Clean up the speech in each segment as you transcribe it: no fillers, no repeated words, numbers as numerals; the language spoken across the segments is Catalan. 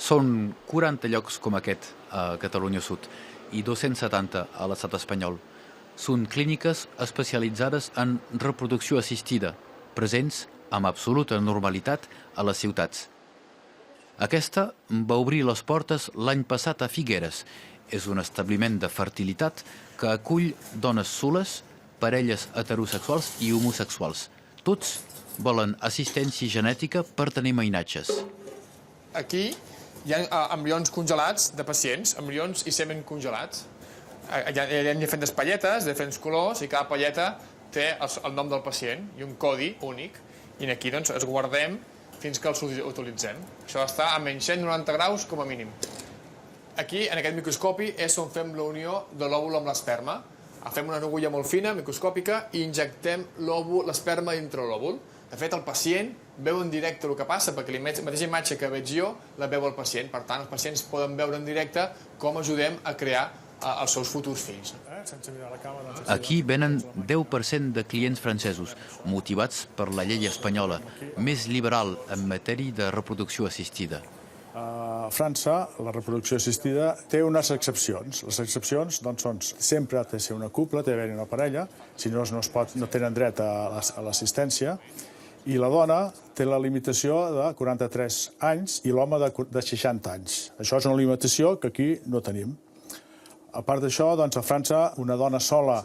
Són 40 llocs com aquest a Catalunya Sud i 270 a l'estat espanyol. Són clíniques especialitzades en reproducció assistida, presents amb absoluta normalitat a les ciutats. Aquesta va obrir les portes l'any passat a Figueres. És un establiment de fertilitat que acull dones soles, parelles heterosexuals i homosexuals. Tots volen assistència genètica per tenir mainatges. Aquí hi ha embrions congelats de pacients, embrions i semen congelats. Hi ha diferents palletes, de diferents colors, i cada palleta té el nom del pacient i un codi únic. I aquí doncs, els guardem fins que els utilitzem. Això està a menys 190 graus com a mínim. Aquí, en aquest microscopi, és on fem la unió de l'òvul amb l'esperma. Fem una agulla molt fina, microscòpica, i injectem l'esperma dintre l'òvul. De fet, el pacient veu en directe el que passa, perquè la mateixa imatge que veig jo la veu el pacient. Per tant, els pacients poden veure en directe com ajudem a crear els seus futurs fills. Aquí venen 10% de clients francesos, motivats per la llei espanyola, més liberal en matèria de reproducció assistida. A França, la reproducció assistida té unes excepcions. Les excepcions són sempre ha de ser una cupla, té d'haver-hi una parella, si no, no tenen dret a l'assistència. I la dona té la limitació de 43 anys i l'home de 60 anys. Això és una limitació que aquí no tenim. A part d'això, a França, una dona sola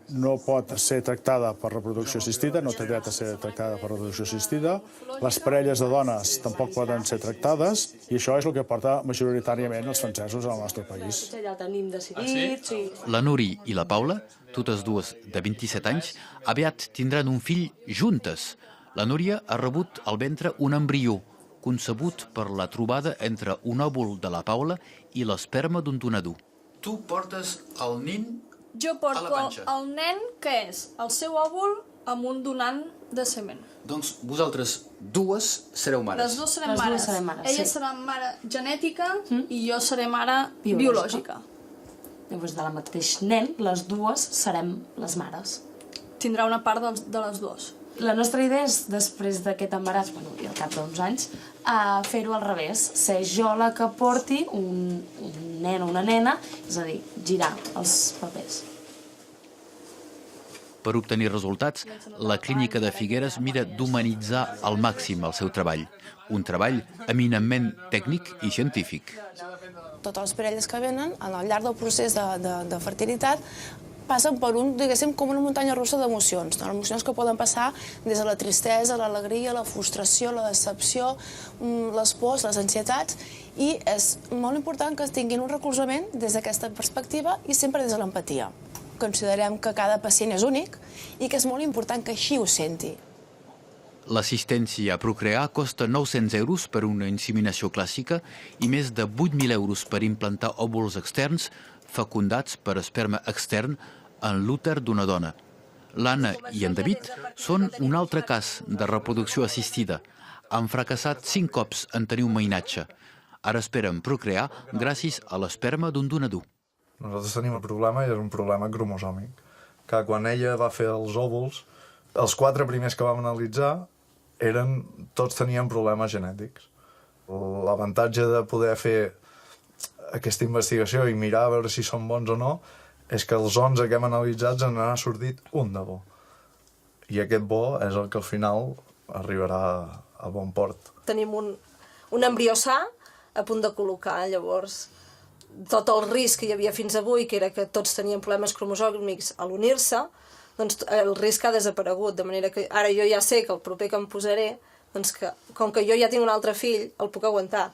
no pot ser tractada per reproducció assistida, no té dret a ser tractada per reproducció assistida. Les parelles de dones tampoc poden ser tractades i això és el que porta majoritàriament els francesos al nostre país. Ja tenim decidit, sí. La Nuri i la Paula, totes dues de 27 anys, aviat tindran un fill juntes. La Núria ha rebut al ventre un embrió, concebut per la trobada entre un òvul de la Paula i l'esperma d'un donador. Tu portes el nin jo porto el nen, que és el seu òvul, amb un donant de semen. Doncs vosaltres dues sereu mares. Les dues serem mares. Ella serà mare genètica i jo seré mare biològica. Llavors, de la mateix nen, les dues serem les mares. Tindrà una part de les dues. La nostra idea és, després d'aquest embaràs, i al cap d'uns anys, fer-ho al revés. Ser jo la que porti un nen o una nena, és a dir, girar els papers. Per obtenir resultats, la clínica de Figueres mira d'humanitzar al màxim el seu treball. Un treball eminentment tècnic i científic. Totes les parelles que venen, al llarg del procés de fertilitat, passen per diguéssim, com una muntanya russa d'emocions. Emocions que poden passar des de la tristesa, l'alegria, la frustració, la decepció, les pors, les ansietats, i és molt important que tinguin un recolzament des d'aquesta perspectiva i sempre des de l'empatia. Considerem que cada pacient és únic i que és molt important que així ho senti. L'assistència a procrear costa 900 euros per una inseminació clàssica i més de 8.000 euros per implantar òvuls externs fecundats per esperma extern en l'úter d'una dona. L'Anna i en David són un altre cas de reproducció assistida. Han fracassat 5 cops en tenir un mainatge. Ara esperen procrear gràcies a l'esperma d'un donador. Nosaltres tenim un problema i és un problema cromosòmic. Que quan ella va fer els òvuls, els 4 primers que vam analitzar tots tenien problemes genètics. L'avantatge de poder fer aquesta investigació i mirar a veure si són bons o no és que els 11 que hem analitzat en ha sortit un de bo. I aquest bo és el que al final arribarà a bon port. Tenim un embrió sa a punt de col·locar, llavors tot el risc que hi havia fins avui, que era que tots tenien problemes cromosòmics a l'unir-se, doncs el risc ha desaparegut, de manera que ara jo ja sé que el proper que em posaré, doncs que, com que jo ja tinc un altre fill, el puc aguantar.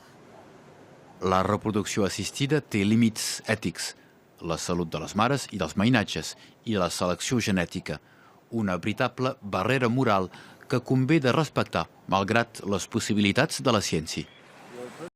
La reproducció assistida té límits ètics, la salut de les mares i dels mainatges i la selecció genètica, una veritable barrera moral que convé de respectar, malgrat les possibilitats de la ciència.